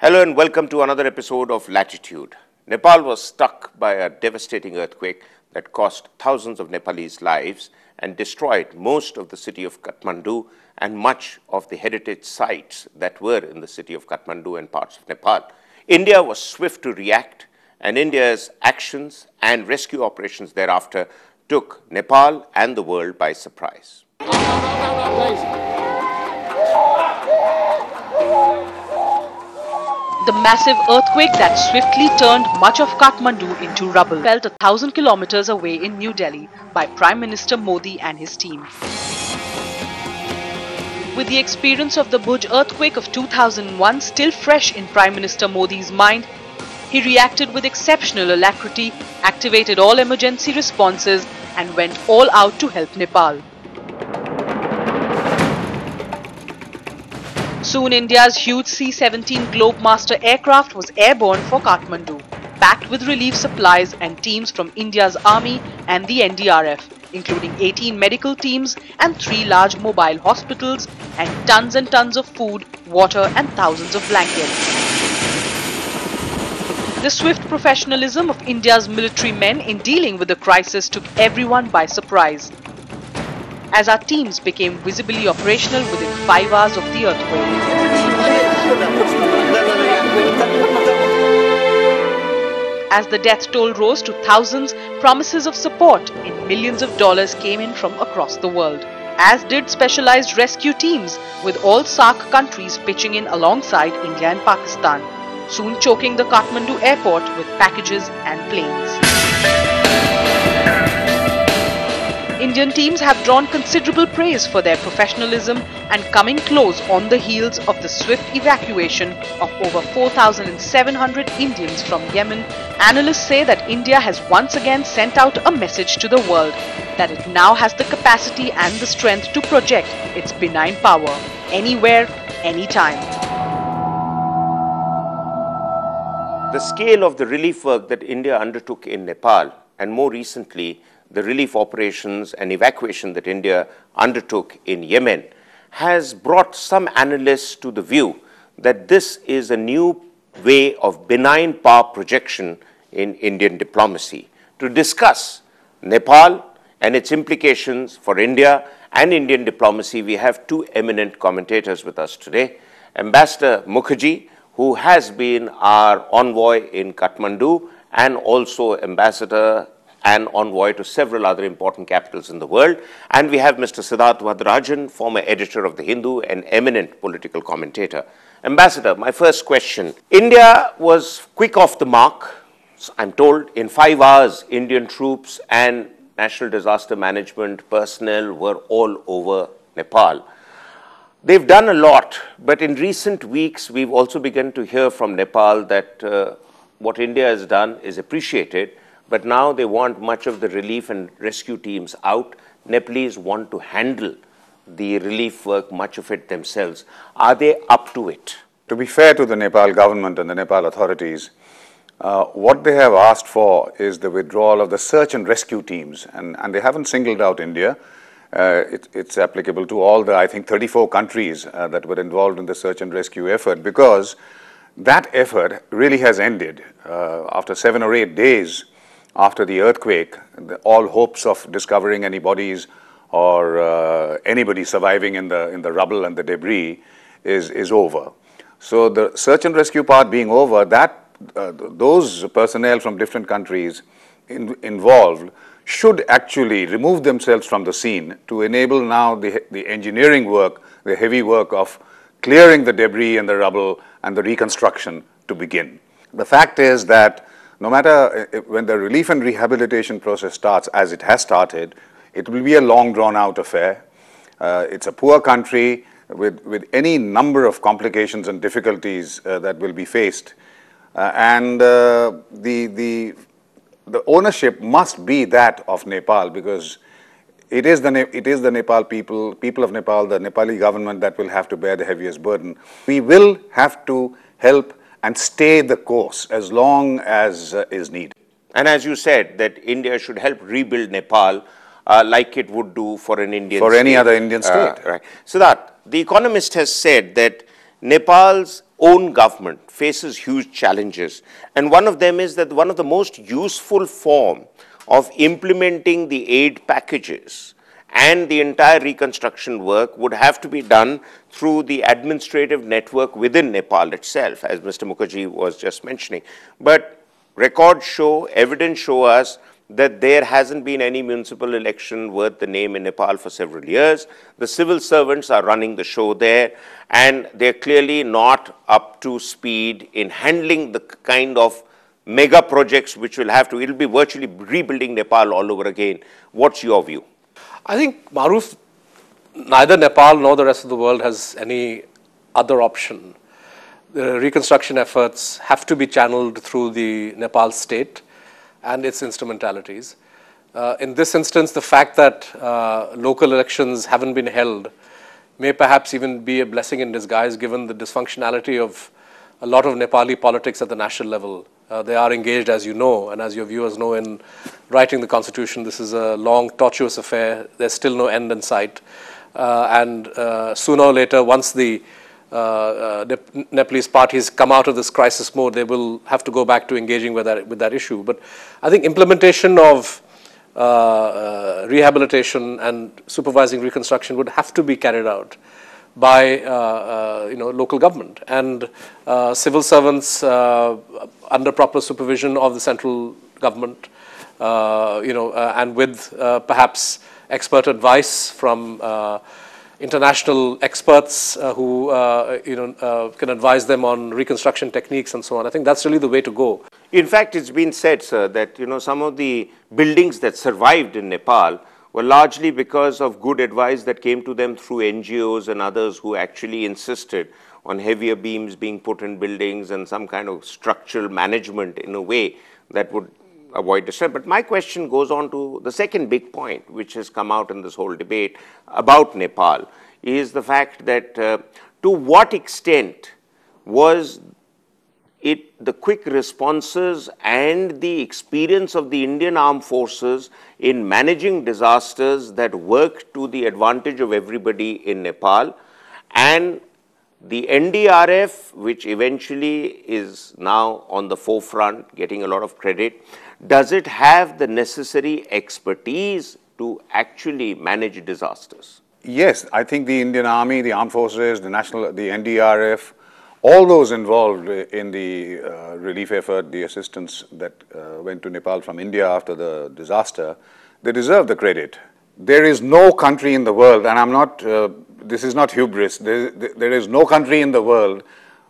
Hello and welcome to another episode of Latitude. Nepal was struck by a devastating earthquake that cost thousands of Nepalese lives and destroyed most of the city of Kathmandu and much of the heritage sites that were in the city of Kathmandu and parts of Nepal. India was swift to react, and India's actions and rescue operations thereafter took Nepal and the world by surprise. The massive earthquake that swiftly turned much of Kathmandu into rubble felt 1,000 kilometers away in New Delhi by Prime Minister Modi and his team. With the experience of the Bhuj earthquake of 2001 still fresh in Prime Minister Modi's mind, he reacted with exceptional alacrity, activated all emergency responses and went all out to help Nepal. Soon India's huge C-17 Globemaster aircraft was airborne for Kathmandu, packed with relief supplies and teams from India's army and the NDRF, including 18 medical teams and 3 large mobile hospitals and tons of food, water and thousands of blankets. The swift professionalism of India's military men in dealing with the crisis took everyone by surprise, as our teams became visibly operational within 5 hours of the earthquake. As the death toll rose to thousands, promises of support in millions of dollars came in from across the world, as did specialized rescue teams, with all SAARC countries pitching in alongside India and Pakistan, soon choking the Kathmandu airport with packages and planes. Indian teams have drawn considerable praise for their professionalism and coming close on the heels of the swift evacuation of over 4,700 Indians from Yemen. Analysts say that India has once again sent out a message to the world that it now has the capacity and the strength to project its benign power anywhere, anytime. The scale of the relief work that India undertook in Nepal, and more recently the relief operations and evacuation that India undertook in Yemen, has brought some analysts to the view that this is a new way of benign power projection in Indian diplomacy. To discuss Nepal and its implications for India and Indian diplomacy, we have 2 eminent commentators with us today. Ambassador Mukherjee, who has been our envoy in Kathmandu and also ambassador and envoy to several other important capitals in the world. And we have Mr. Siddharth Vadrajan, former editor of The Hindu and eminent political commentator. Ambassador, my first question. India was quick off the mark, I'm told. In 5 hours, Indian troops and national disaster management personnel were all over Nepal. They've done a lot, but in recent weeks, we've also begun to hear from Nepal that what India has done is appreciated, but now they want much of the relief and rescue teams out. Nepalese want to handle the relief work, much of it themselves. Are they up to it? To be fair to the Nepal government and the Nepal authorities, what they have asked for is the withdrawal of the search and rescue teams, and they haven't singled out India. It's applicable to all the, I think, 34 countries that were involved in the search and rescue effort, because that effort really has ended. After 7 or 8 days after the earthquake, all hopes of discovering any bodies or anybody surviving in the rubble and the debris is over. So the search and rescue part being over, those personnel from different countries involved should actually remove themselves from the scene to enable now the engineering work, the heavy work of clearing the debris and the rubble and the reconstruction to begin. The fact is that no matter when the relief and rehabilitation process starts, as it has started, it will be a long drawn-out affair. It's a poor country with any number of complications and difficulties that will be faced. And the ownership must be that of Nepal, because it is the Nepal people of Nepal, the Nepali government that will have to bear the heaviest burden. We will have to help and stay the course as long as is needed. And as you said, that India should help rebuild Nepal like it would do for an Indian state. For any other Indian state. Right. Siddharth, The Economist has said that Nepal's own government faces huge challenges. And one of them is that one of the most useful form of implementing the aid packages and the entire reconstruction work would have to be done through the administrative network within Nepal itself, as Mr. Mukherjee was just mentioning. But records show, evidence show us that there hasn't been any municipal election worth the name in Nepal for several years. The civil servants are running the show there, and they're clearly not up to speed in handling the kind of mega projects which will have to, it'll be virtually rebuilding Nepal all over again. What's your view? I think, Maruf, neither Nepal nor the rest of the world has any other option. The reconstruction efforts have to be channeled through the Nepal state and its instrumentalities. In this instance, the fact that local elections haven't been held may perhaps even be a blessing in disguise, given the dysfunctionality of a lot of Nepali politics at the national level. They are engaged, as you know, and as your viewers know, in writing the constitution. This is a long, tortuous affair. There's still no end in sight. And sooner or later, once the Nepalese parties come out of this crisis mode, they will have to go back to engaging with that issue. But I think implementation of rehabilitation and supervising reconstruction would have to be carried out by local government and civil servants under proper supervision of the central government, and with perhaps expert advice from international experts who can advise them on reconstruction techniques and so on. I think that's really the way to go. In fact, it's been said, sir, that some of the buildings that survived in Nepal were largely because of good advice that came to them through NGOs and others who actually insisted on heavier beams being put in buildings and some kind of structural management in a way that would avoid distress. But my question goes on to the second big point, which has come out in this whole debate about Nepal, is the fact that to what extent was it the quick responses and the experience of the Indian armed forces in managing disasters that worked to the advantage of everybody in Nepal, and the NDRF, which eventually is now on the forefront, getting a lot of credit, does it have the necessary expertise to actually manage disasters? Yes, I think the Indian Army, the Armed Forces, the NDRF, all those involved in the relief effort, the assistance that went to Nepal from India after the disaster, they deserve the credit. There is no country in the world, and I'm not, this is not hubris, there is no country in the world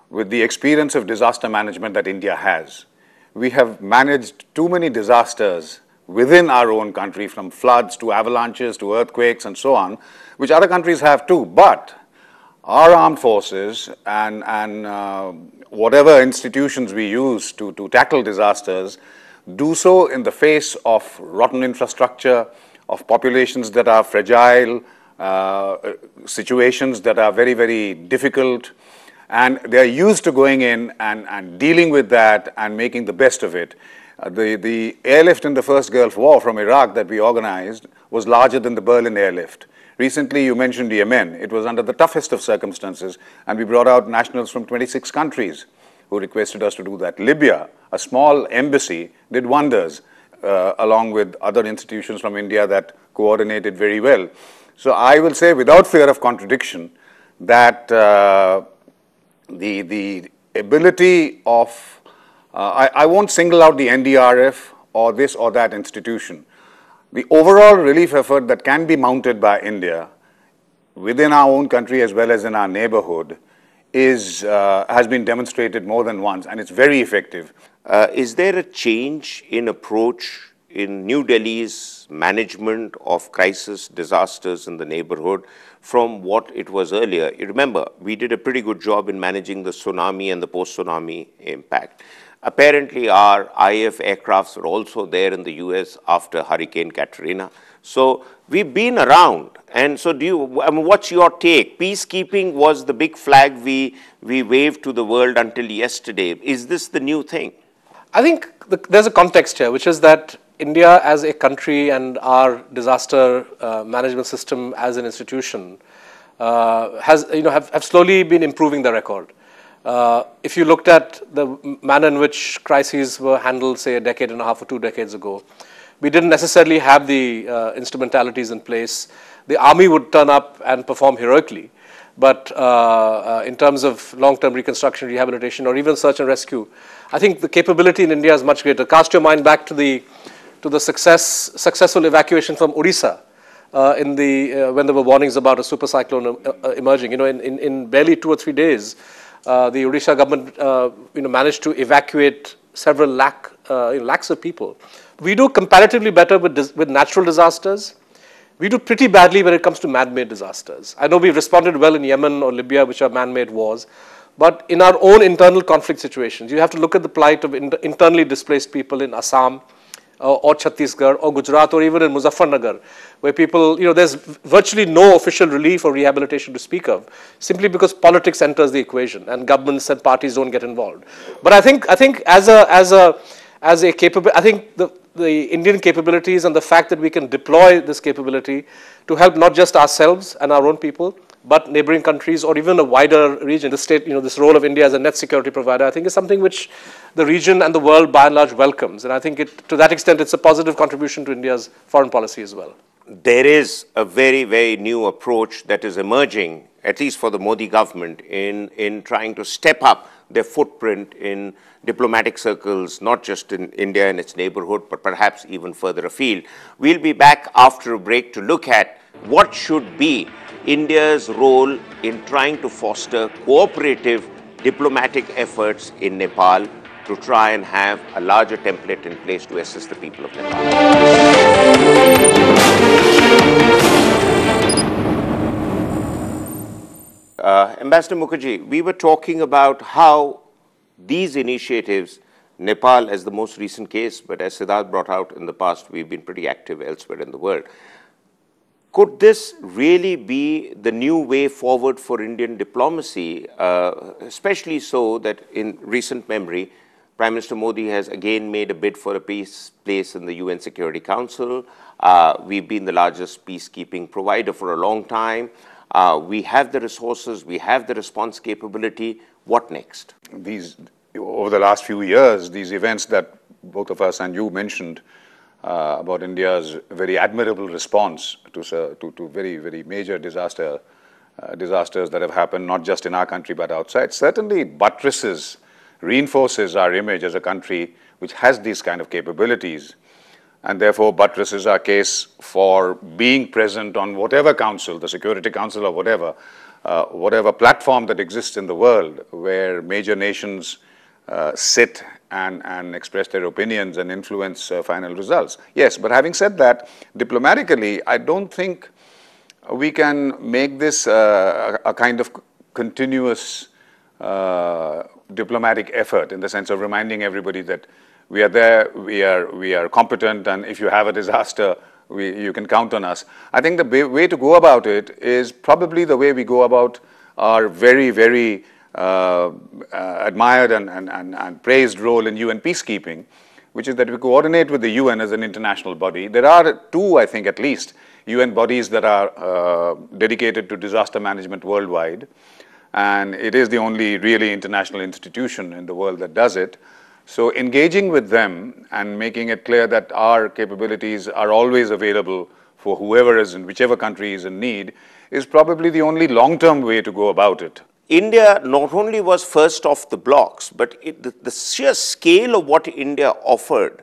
with the experience of disaster management that India has. We have managed too many disasters within our own country, from floods to avalanches to earthquakes and so on, which other countries have too. But our armed forces and whatever institutions we use to tackle disasters do so in the face of rotten infrastructure, of populations that are fragile, situations that are very, very difficult, and they are used to going in and dealing with that and making the best of it. The airlift in the first Gulf War from Iraq that we organized was larger than the Berlin airlift. Recently, you mentioned Yemen. It was under the toughest of circumstances, and we brought out nationals from 26 countries who requested us to do that. Libya, a small embassy, did wonders, along with other institutions from India that coordinated very well. So I will say, without fear of contradiction, that the ability of, I won't single out the NDRF or this or that institution. The overall relief effort that can be mounted by India within our own country as well as in our neighborhood has been demonstrated more than once, and it's very effective. Is there a change in approach in New Delhi's management of crisis disasters in the neighborhood from what it was earlier? You remember, we did a pretty good job in managing the tsunami and the post-tsunami impact. Apparently, our IF aircrafts were also there in the US after Hurricane Katrina. So we've been around. And so what's your take? Peacekeeping was the big flag we waved to the world until yesterday. Is this the new thing? I think there's a context here, which is that India as a country and our disaster management system as an institution have slowly been improving the record. If you looked at the manner in which crises were handled, say, a decade and a half or 2 decades ago, we didn't necessarily have the instrumentalities in place. The army would turn up and perform heroically. But in terms of long-term reconstruction, rehabilitation, or even search and rescue, I think the capability in India is much greater. Cast your mind back to the successful evacuation from Odisha when there were warnings about a super cyclone emerging. In barely 2 or 3 days, the Odisha government managed to evacuate several lakhs of people. We do comparatively better with natural disasters. We do pretty badly when it comes to man-made disasters. I know we've responded well in Yemen or Libya, which are man-made wars, but in our own internal conflict situations, you have to look at the plight of internally displaced people in Assam or Chhattisgarh or Gujarat or even in Muzaffarnagar, where people, there's virtually no official relief or rehabilitation to speak of, simply because politics enters the equation and governments and parties don't get involved. But I think as a capability, I think the Indian capabilities and the fact that we can deploy this capability to help not just ourselves and our own people, but neighboring countries or even a wider region, the state, this role of India as a net security provider, I think is something which the region and the world by and large welcomes. And I think to that extent, it's a positive contribution to India's foreign policy as well. There is a very, very new approach that is emerging, at least for the Modi government, in trying to step up their footprint in diplomatic circles, not just in India and its neighborhood, but perhaps even further afield. We'll be back after a break to look at what should be India's role in trying to foster cooperative diplomatic efforts in Nepal to try and have a larger template in place to assist the people of Nepal. Ambassador Mukherjee, we were talking about how these initiatives, Nepal as the most recent case, but as Siddharth brought out in the past, we've been pretty active elsewhere in the world. Could this really be the new way forward for Indian diplomacy, especially so that in recent memory, Prime Minister Modi has again made a bid for a place in the UN Security Council. We've been the largest peacekeeping provider for a long time. We have the resources, we have the response capability. What next? Over the last few years, these events that both of us and you mentioned about India's very admirable response to very, very major disasters that have happened, not just in our country but outside, certainly reinforces our image as a country which has these kind of capabilities, and therefore buttresses our case for being present on whatever council, the Security Council or whatever platform that exists in the world where major nations sit and express their opinions and influence final results. Yes, but having said that, diplomatically, I don't think we can make this a kind of continuous diplomatic effort in the sense of reminding everybody that we are there, we are competent, and if you have a disaster, you can count on us. I think the way to go about it is probably the way we go about our very, very admired and praised role in UN peacekeeping, which is that we coordinate with the UN as an international body. There are 2, I think at least, UN bodies that are dedicated to disaster management worldwide, and it is the only really international institution in the world that does it. So engaging with them and making it clear that our capabilities are always available for whoever is in whichever country is in need is probably the only long-term way to go about it. India not only was first off the blocks, but the sheer scale of what India offered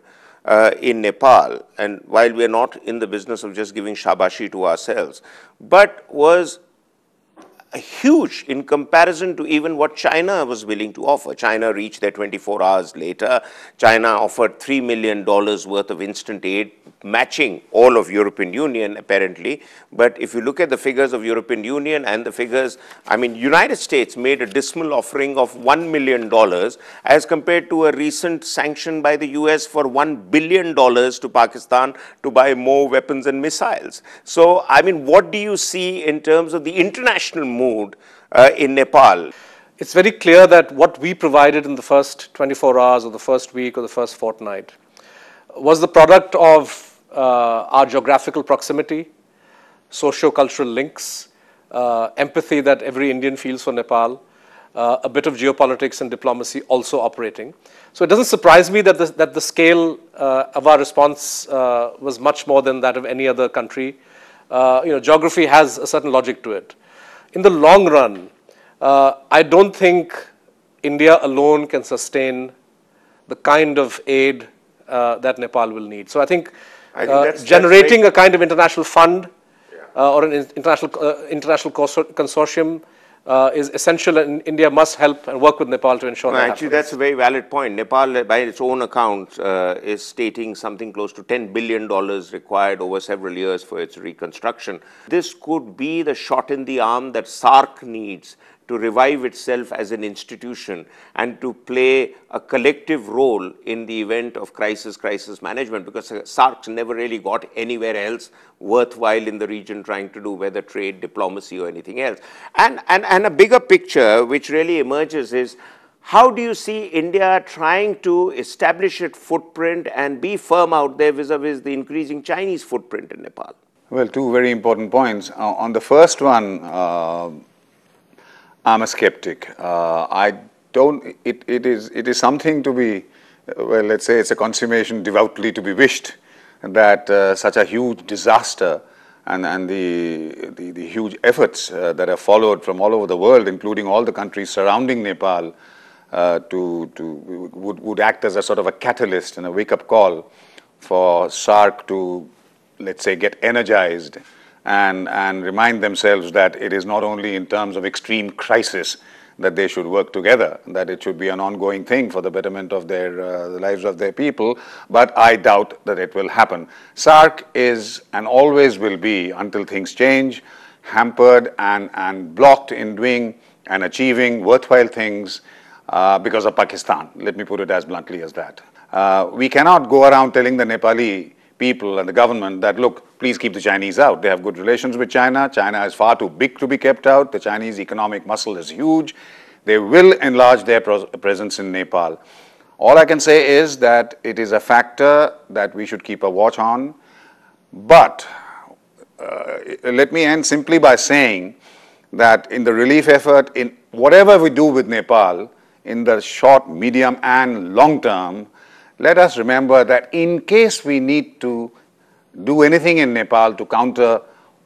in Nepal, and while we are not in the business of just giving shabashi to ourselves, but was huge in comparison to even what China was willing to offer. China reached there 24 hours later. China offered $3 million worth of instant aid, matching all of European Union apparently. But if you look at the figures of European Union and the figures, I mean, United States made a dismal offering of $1 million as compared to a recent sanction by the US for $1 billion to Pakistan to buy more weapons and missiles. So, I mean, what do you see in terms of the international mood in Nepal? It's very clear that what we provided in the first 24 hours or the first week or the first fortnight was the product of our geographical proximity, socio-cultural links, empathy that every Indian feels for Nepal, a bit of geopolitics and diplomacy also operating. So it doesn't surprise me that the scale of our response was much more than that of any other country. Geography has a certain logic to it. In the long run, I don't think India alone can sustain the kind of aid that Nepal will need. So I think generating a kind of international fund or an international consortium is essential, and India must help and work with Nepal to ensure that actually, that's a very valid point. Nepal, by its own account, is stating something close to $10 billion required over several years for its reconstruction. This could be the shot in the arm that SAARC needs to revive itself as an institution and to play a collective role in the event of crisis management, because SAARC never really got anywhere else worthwhile in the region trying to do whether trade, diplomacy or anything else. And a bigger picture which really emerges is, how do you see India trying to establish its footprint and be firm out there vis-a-vis the increasing Chinese footprint in Nepal? Well, two very important points. On the first one, I'm a skeptic. I don't. It is something to be, well, let's say it's a consummation devoutly to be wished, that such a huge disaster and the huge efforts that have followed from all over the world, including all the countries surrounding Nepal, would act as a sort of a catalyst and a wake-up call for SAARC to, let's say, get energized and remind themselves that it is not only in terms of extreme crisis that they should work together, that it should be an ongoing thing for the betterment of the lives of their people, but I doubt that it will happen. SAARC is and always will be, until things change, hampered and blocked in doing and achieving worthwhile things because of Pakistan. Let me put it as bluntly as that. We cannot go around telling the Nepali people and the government that, look, please keep the Chinese out. They have good relations with China. China is far too big to be kept out. The Chinese economic muscle is huge. They will enlarge their presence in Nepal. All I can say is that it is a factor that we should keep a watch on. But let me end simply by saying that in the relief effort, in whatever we do with Nepal, in the short, medium, and long term, let us remember that in case we need to do anything in Nepal to counter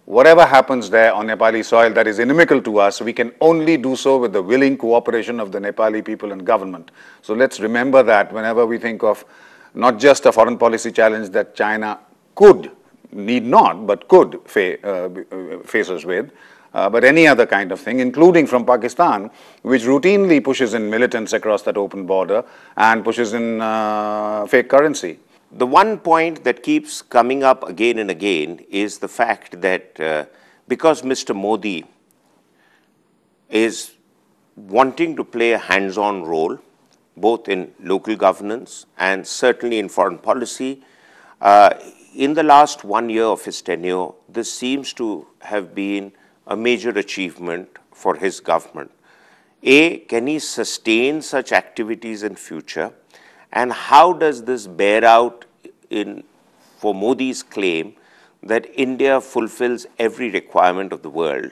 whatever happens there on Nepali soil that is inimical to us, we can only do so with the willing cooperation of the Nepali people and government. So let's remember that whenever we think of not just a foreign policy challenge that China could, need not, but could face us with, but any other kind of thing, including from Pakistan, which routinely pushes in militants across that open border and pushes in fake currency. The one point that keeps coming up again and again is the fact that because Mr. Modi is wanting to play a hands-on role, both in local governance and certainly in foreign policy, in the last 1 year of his tenure, this seems to have been a major achievement for his government. A, can he sustain such activities in future? And how does this bear out for Modi's claim that India fulfills every requirement of the world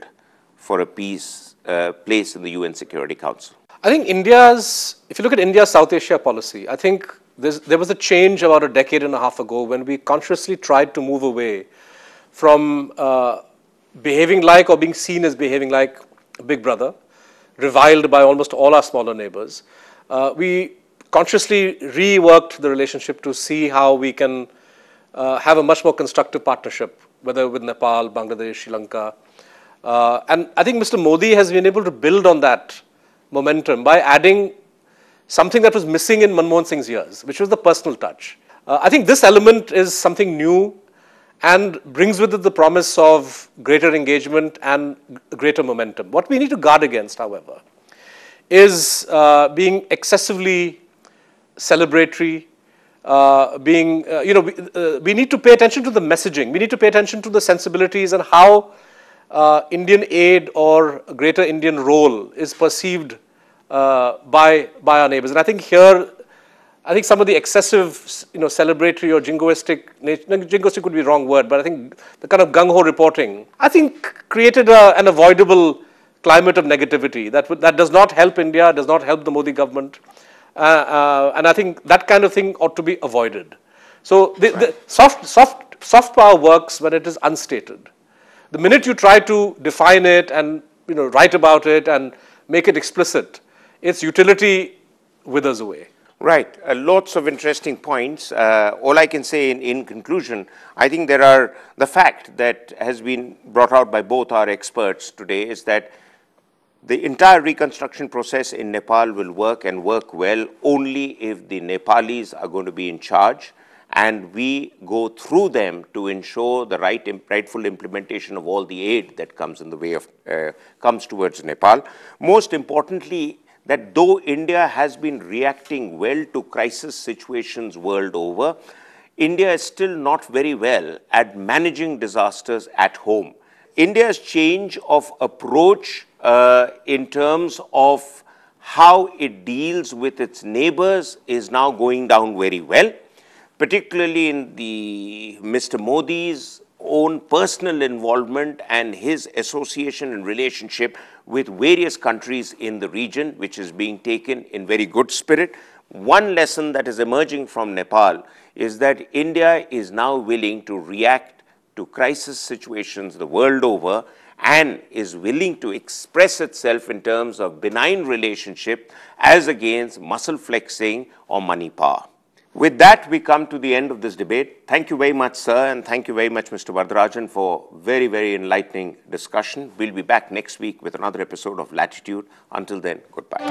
for a place in the UN Security Council? I think if you look at India's South Asia policy, I think there was a change about a decade and a half ago when we consciously tried to move away from behaving like or being seen as behaving like a big brother, reviled by almost all our smaller neighbors. We consciously reworked the relationship to see how we can have a much more constructive partnership, whether with Nepal, Bangladesh, Sri Lanka. And I think Mr. Modi has been able to build on that momentum by adding something that was missing in Manmohan Singh's years, which was the personal touch. I think this element is something new and brings with it the promise of greater engagement and greater momentum. What we need to guard against, however, is being excessively celebratory, we need to pay attention to the messaging. We need to pay attention to the sensibilities and how Indian aid or a greater Indian role is perceived by our neighbors. And I think here I think some of the excessive, celebratory or jingoistic would be the wrong word, but I think the kind of gung-ho reporting, I think created an avoidable climate of negativity that does not help India, does not help the Modi government. And I think that kind of thing ought to be avoided. So the soft power works when it is unstated. The minute you try to define it and write about it and make it explicit, its utility withers away. Right. Lots of interesting points. All I can say in conclusion, I think the fact that has been brought out by both our experts today is that the entire reconstruction process in Nepal will work and work well only if the Nepalis are going to be in charge and we go through them to ensure the rightful implementation of all the aid that comes in the way of, comes towards Nepal. Most importantly, that though India has been reacting well to crisis situations world over, India is still not very well at managing disasters at home. India's change of approach in terms of how it deals with its neighbors is now going down very well, particularly in Mr. Modi's own personal involvement and his association and relationship with various countries in the region, which is being taken in very good spirit. One lesson that is emerging from Nepal is that India is now willing to react to crisis situations the world over and is willing to express itself in terms of benign relationship as against muscle flexing or money power. With that, we come to the end of this debate. Thank you very much, sir, and thank you very much, Mr. Varadarajan, for very, very enlightening discussion. We'll be back next week with another episode of Latitude. Until then, goodbye.